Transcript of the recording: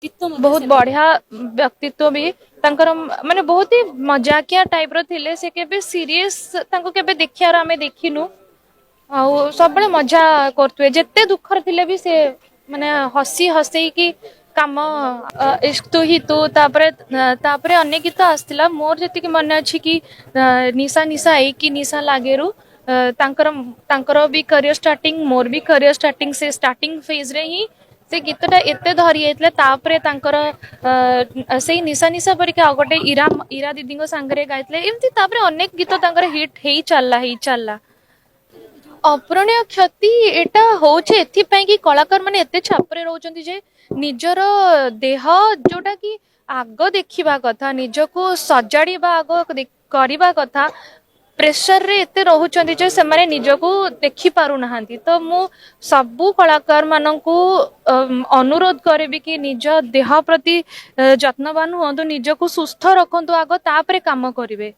बहुत बढ़िया व्यक्तित्व भी तांकर माने बहुत ही मजाकिया टाइप रो थिले से केबे सीरियस तांको केबे देखियार आमे देखिनु आ सब बळे मजा करतुए जेते दुखर थिले भी से माने हसी हसी की काम इश्क तू ही तू तापरे अन्य गीत आस्तिला मोर जति कि मन अछि कि निशा निशा ए की निशा लागेरु तांकर तांकर भी करियर स्टार्टिंग मोर भी करियर स्टार्टिंग से स्टार्टिंग फेज रे ही से गीतटा एते धरी जाइतले तापरे तांकर सेही निशा निशा परिका आ गोटे इरा इरा दीदी सांगरे गाइतले एमती तापरे अनेक गीत तांकर हिट हेई चलला अपूरणीय क्षति एटा होचे एथिपाई कि कलाकार माने एते छापरे रहउचंती जे निजर देह जोटा कि आग देखिबा कथा निजको सजाड़ीबा आग करिबा कथा प्रेशर रे एते रहउचंती जे से माने निजको देखि पारु नाहंती तो मु सबु कलाकार माननकु अनुरोध करबी कि निज देह प्रति जत्नवान हुअंतु निजको सुस्थ रखंतु आग तापरे काम करिवे